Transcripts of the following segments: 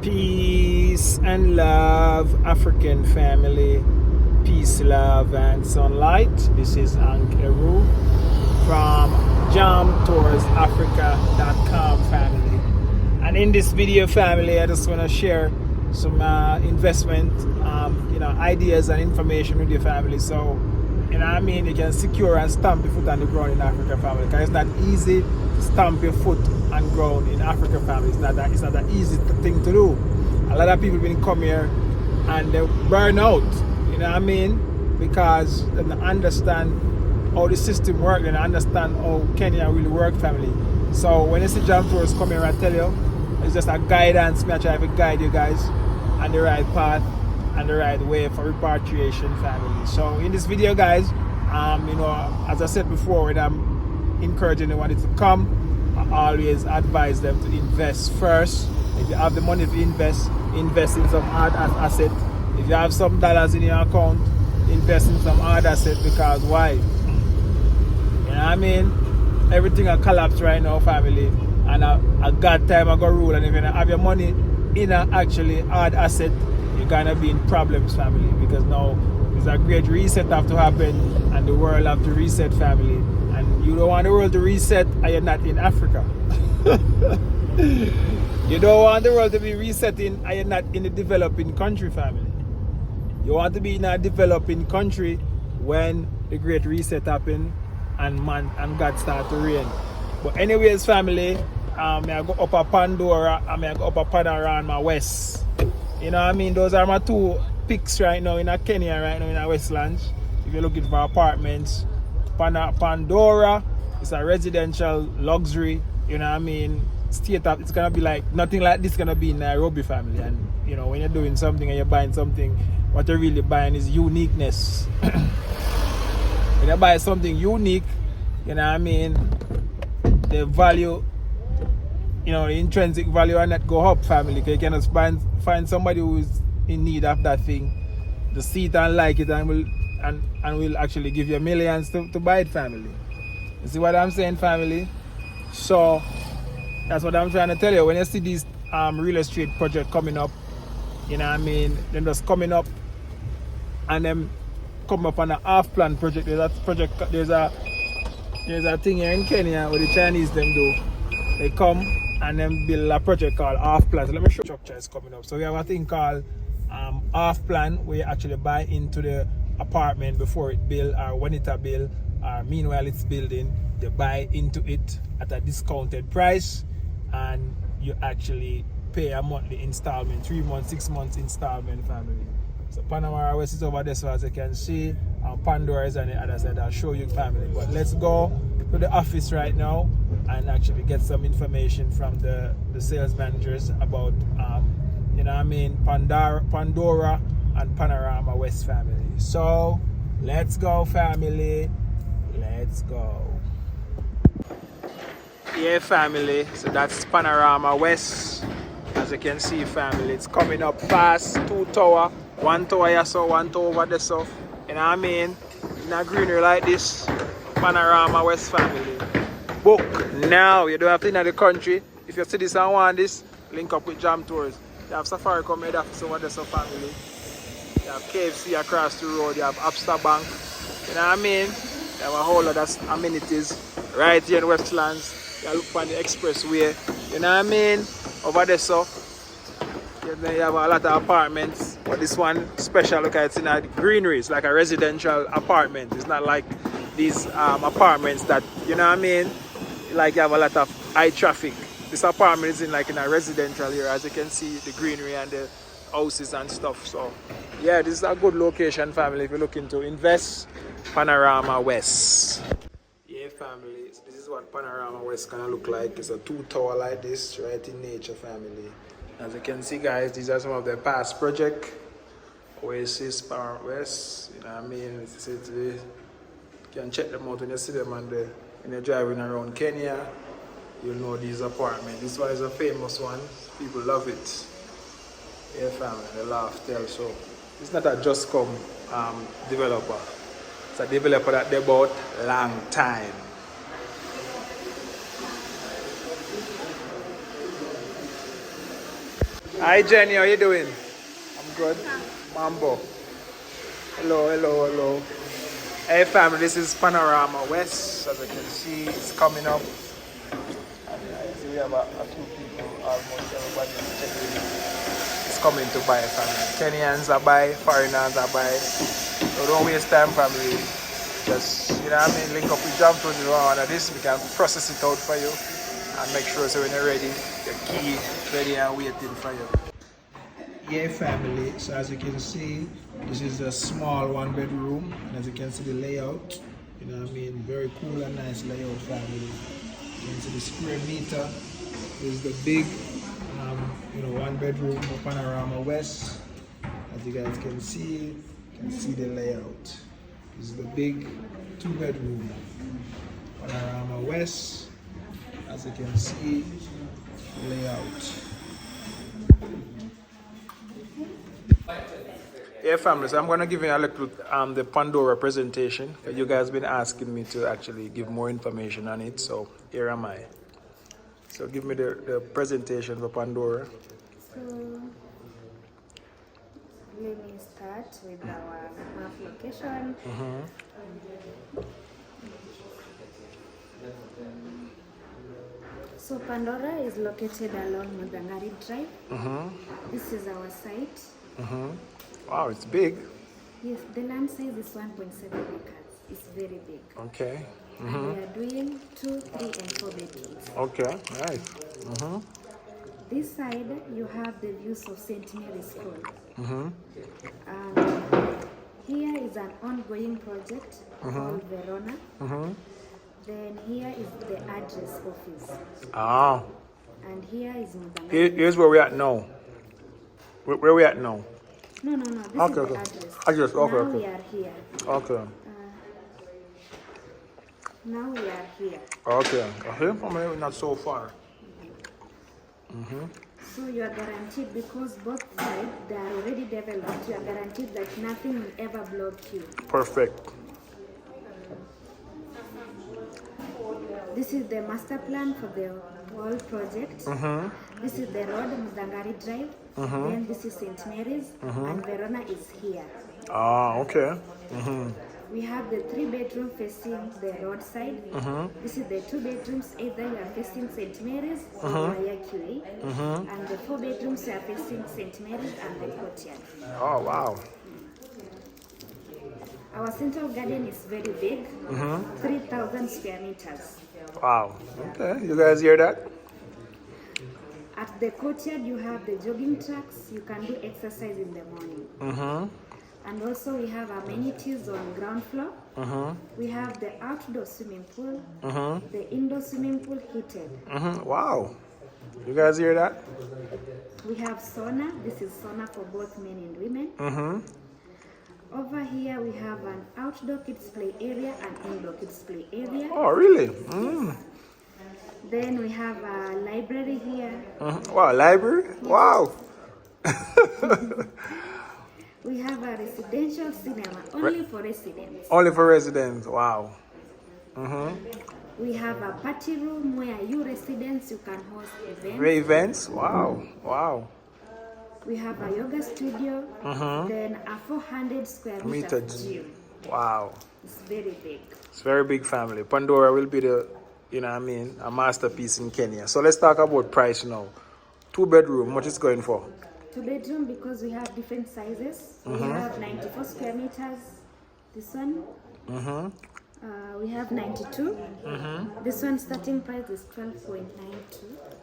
Peace and love, African family. Peace, love, and sunlight. This is Ankeru from jamtoursafrica.com family. And in this video, family, I just want to share some investment, ideas and information with your family. So, you can secure and stamp your foot on the ground in Africa, family. Because it's not easy to stamp your foot on ground in Africa, family. It's not that easy thing to do. A lot of people been come here and they burn out. Because they don't understand how the system works, and understand how Kenya really work, family. So when you see Jam Tours come here, I tell you, it's just a guidance. Me I try to guide you guys on the right path and the right way for repatriation, family. So in this video, guys, as I said before, when I'm encouraging anyone to come, I always advise them to invest first. If you have the money to invest in some hard asset. If you have some dollars in your account, invest in some hard asset, because why? Everything will collapse right now, family. And a God time I go rule. And if you don't have your money in a actually hard asset, you're gonna be in problems, family. Because now there's a great reset have to happen, and the world have to reset, family. And you don't want the world to reset, and you're not in Africa. You don't want the world to be resetting, and you're not in the developing country, family. You want to be in a developing country when the great reset happen and man and God start to reign. But anyways, family, I go up a Pandora and I go up a Panorama West. Those are my two picks right now in a Kenya, right now in a Westlands. If you're looking for apartments, Pandora is a residential luxury, state up. It's gonna be like nothing like this gonna be in Nairobi, family. And when you're doing something and you're buying something, what you're really buying is uniqueness. When you buy something unique, the value, the intrinsic value will not go up, family. Because you can just find somebody who is in need of that thing, to see it and like it, and will actually give you millions to buy it, family. You see what I'm saying, family? So that's what I'm trying to tell you. When you see these real estate project coming up, them just coming up and them come up on a half-plan project. There's a thing here in Kenya where the Chinese them do. They come and then build a project called half-plan. So let me show you structure is coming up. So we have a thing called half-plan, where you actually buy into the apartment before it build, or when it a build, or meanwhile it's building. You buy into it at a discounted price, and you actually pay a monthly installment, 3 months, 6 months installment, family. So Panorama West is over there, so as you can see, Pandora is on the other side. I'll show you, family. But let's go to the office right now and actually get some information from the sales managers about Pandora and Panorama West, family. So let's go, family. Let's go. Yeah, family. So that's Panorama West. As you can see, family, it's coming up fast. 2 tower, 1 tower here, so 1 tower over there, so in a greenery like this. Panorama West, family. Book now. You don't have to in the country. If you see this and want this, link up with Jam Tours. You have Safaricom head office over there, so family. You have KFC across the road. You have Abster Bank. You have a whole lot of amenities right here in Westlands. You look on the expressway. Over there, so you have a lot of apartments, but this one special. Look at it's in a greenery. It's like a residential apartment. It's not like these apartments that like you have a lot of high traffic. This apartment is in a residential area, as you can see the greenery and the houses and stuff. So yeah, this is a good location, family, if you're looking to invest. Panorama West. Yeah, family, so this is what Panorama West gonna look like. It's a 2 tower like this, right in nature, family. As you can see, guys, these are some of the past project. Oasis, Panorama West, You can check them out when you see them when you're driving around Kenya. You'll know these apartments. This one is a famous one. People love it. Yeah, family, they laugh, tell. So it's not a just come developer. It's a developer that they bought long time. Hi Jenny, how you doing? I'm good. Mambo. Hello, hello, hello. Hey family, this is Panorama West. As you can see, it's coming up. And I see we have a few people, almost everybody is checking. It's coming to buy, family. Kenyans are buy, foreigners are buy. So don't waste time, family. Just, you know what I mean, link up with Jump to the one of this. We can process it out for you and make sure so when you're ready, your key ready and waiting for you. Yeah, family, so as you can see, this is a small one bedroom, and as you can see the layout, you know what I mean, very cool and nice layout, family. You can see the square meter. This is the big one bedroom Panorama West. As you guys can see the layout. This is the big 2-bedroom Panorama West. As you can see the layout. Yeah, family, so I'm going to give you a little the Pandora presentation. You guys been asking me to actually give more information on it, so here am I. So give me the presentation for Pandora. So let me start with our map location. So Pandora is located along Muthangari Drive. This is our site. Wow, it's big. Yes, the land size is 1.7 acres. It's very big. Okay. And we are doing 2, 3, and 4 bedrooms. Okay, nice. This side, you have the views of St. Mary's School. And here is an ongoing project called Verona. Then here is the address office. Ah. And here is Muthangari. Here's where we're at now. Where we at now? No. This is the address. Address, okay, now okay. we are here. Okay. Now we are here. Okay. Here from here, not so far. So you are guaranteed, because both sides, they are already developed, you are guaranteed that nothing will ever block you. Perfect. This is the master plan for the whole project. This is the road, Muthangari Drive. Then this is St. Mary's, and Verona is here. Ah, okay. We have the 3-bedroom facing the roadside. This is the 2 bedrooms, either you are facing St. Mary's or Mayakui. And the 4 bedrooms you are facing St. Mary's and the courtyard. Oh, wow. Our central garden is very big, 3,000 square meters. Wow. Okay, you guys hear that? At the courtyard, you have the jogging tracks. You can do exercise in the morning. And also we have amenities on ground floor. We have the outdoor swimming pool, the indoor swimming pool heated. Wow. You guys hear that? We have sauna. This is sauna for both men and women. Over here we have an outdoor kids play area and indoor kids play area. Oh, really? Then we have a library here. Wow, library? Wow. We have a residential cinema, only for residents. Only for residents, wow. We have a party room where you residents, you can host events. Events? Wow, wow. We have a yoga studio, then a 400 square meter gym. Wow. It's very big. It's very big, family. Pandora will be the, a masterpiece in Kenya. So let's talk about price now. 2-bedroom, what is going for? 2-bedroom, because we have different sizes. We have 94 square meters. This one. We have 92. This one starting price is 12.92.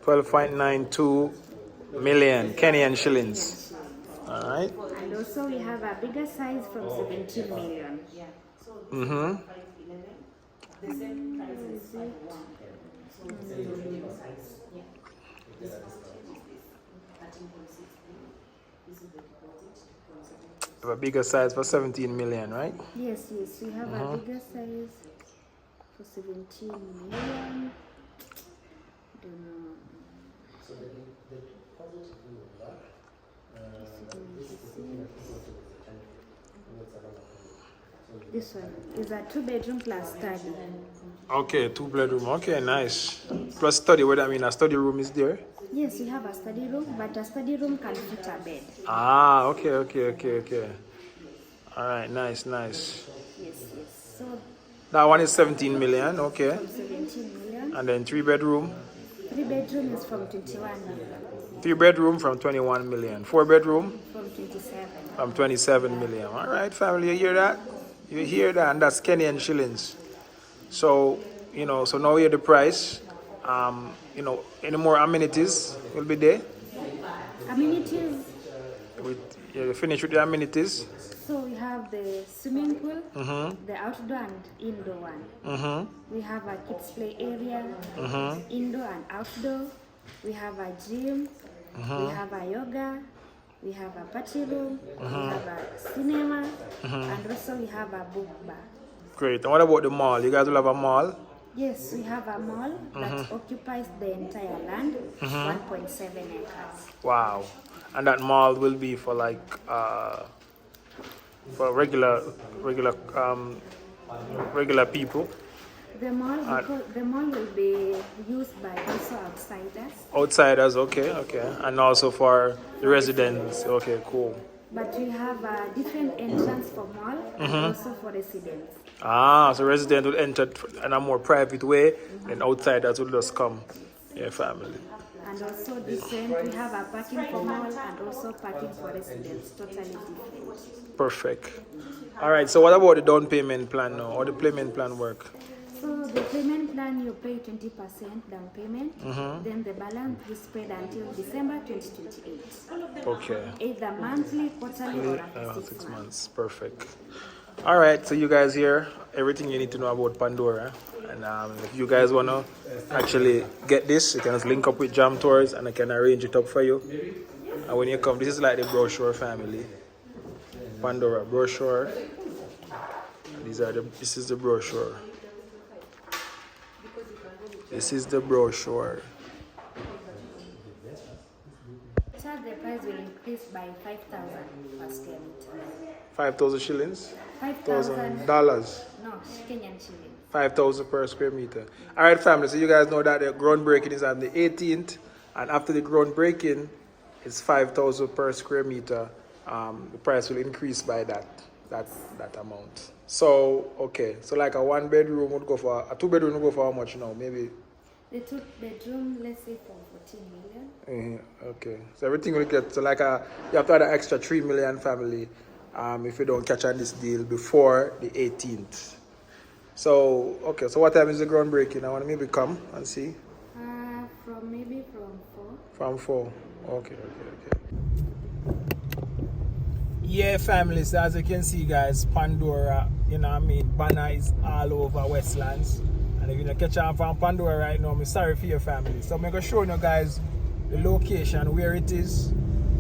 12.92 million Kenyan shillings. All right. And also we have a bigger size from 17 million. A bigger size for 17 million, right? Yes, we have a bigger size for 17 million. Don't know. This one is a 2-bedroom plus study. Okay, 2-bedroom. Okay, nice. Plus study. What I mean, a study room is there? Yes, we have a study room, but a study room can fit a bed. Ah, okay. All right, nice. Yes. So That one is 17 million, okay. from 17 million. And then 3 bedroom? 3 bedroom is from 21 million. 3 bedroom from 21 million. 4 bedroom? From 27. From 27 million. All right, family, you hear that? You hear that? And that's Kenyan shillings. So, so now you hear the price. Any more amenities will be there? Amenities. You finish with the amenities? So we have the swimming pool, the outdoor and indoor one. We have a kids play area, indoor and outdoor. We have a gym. We have a yoga. We have a party room. We have a cinema, and also we have a book bar. Great. And what about the mall? You guys will have a mall? Yes, we have a mall that occupies the entire land, 1.7 acres. Wow. And that mall will be for for regular people. The mall will be used by also outsiders. Outsiders, okay. And also for the residents, okay, cool. But we have a different entrance for mall and also for residents. Ah, so residents will enter in a more private way, and outsiders will just come, family. And also different, we have a parking for mall and also parking for residents, totally different. Perfect. All right, so what about the down payment plan now, or the payment plan work? So the payment plan, you pay 20% down payment, then the balance is paid until December 2028. Okay. Either monthly, quarterly, or after 6 months. Perfect. All right, so you guys hear everything you need to know about Pandora. And if you guys want to actually get this, you can just link up with Jam Tours and I can arrange it up for you. And when you come, this is like the brochure family. Pandora brochure. This is the brochure. This is the brochure. The price will increase by 5,000 per square meter. 5,000 shillings? $5,000. No, Kenyan shillings. 5,000 per square meter. All right, family. So you guys know that the groundbreaking is on the 18th, and after the groundbreaking, it's 5,000 per square meter. The price will increase by that amount. So okay, so like a 1 bedroom would go for a 2 bedroom would go for how much now? Maybe. The 2 bedroom, let's say for 14 million. Okay, so everything will get you have to add an extra 3 million family if you don't catch on this deal before the 18th. So okay, so what time is the groundbreaking? I want to maybe come and see. From 4. From 4. Okay. Yeah, family. So as you can see, guys, Pandora, banner is all over Westlands. And if you don't catch on from Pandora right now, I'm sorry for your family. So I'm going to show you guys the location, where it is.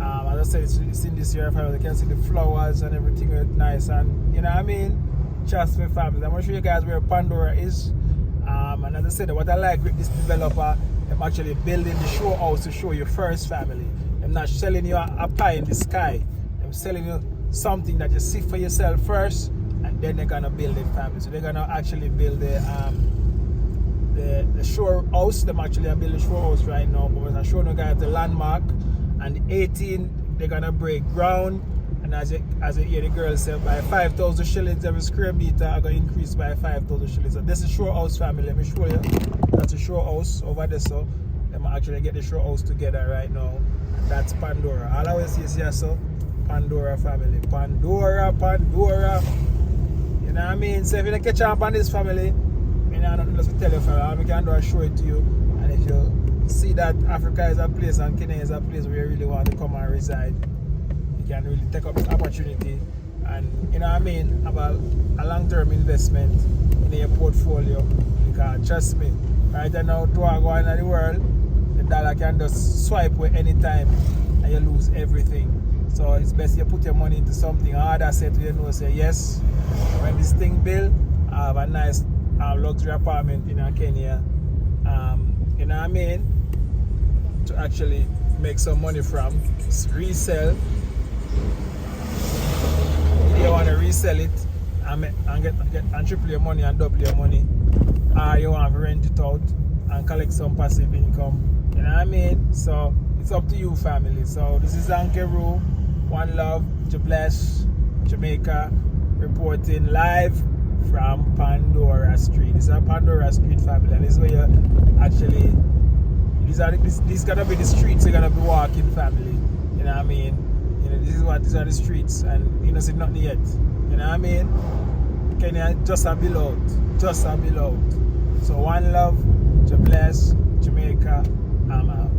As I said, it's in this area, family. You can see the flowers and everything is nice. And trust me, family. I'm going to show you guys where Pandora is. And as I said, what I like with this developer, I'm actually building the show house to show you first, family. I'm not selling you a pie in the sky. I'm selling you something that you see for yourself first, and then they're gonna build it, family. So they're gonna actually build the shore house. Them actually are building the shore house right now. But I'm showing you guys the landmark, and the 18 they're gonna break ground. And as you hear the girl say, by 5,000 shillings every square meter, I'm gonna increase by 5,000 shillings. So this is shore house, family. Let me show you. That's a shore house over there. So them actually get the shore house together right now. And that's Pandora. All I always see is here, so Pandora, family. Pandora. You know what I mean? So if you don't catch up on this, family, I have nothing else to tell you, family. I can do a show it to you. And if you see that Africa is a place and Kenya is a place where you really want to come and reside, you can really take up this opportunity and, have a long-term investment in your portfolio. Because trust me, right now, to go in the world, the dollar can just swipe away anytime and you lose everything. So it's best you put your money into something hard. I said to you, say yes, when this thing built, I have a nice luxury apartment in Kenya, you know what I mean, to actually make some money from, resell. If you want to resell it and get and triple your money and double your money, or you want to rent it out and collect some passive income, You know what I mean? So it's up to you, family. So this is Ankeru, One Love, Bless, Jamaica, reporting live from Pandora Street. This is a Pandora Street, family, and this is where you actually, these gonna be the streets you're gonna be walking, family. You know what I mean? You know, these are the streets, and you know, see nothing yet. You know what I mean? Kenya, just a below, just a below. So One Love, Bless, Jamaica, I'm out.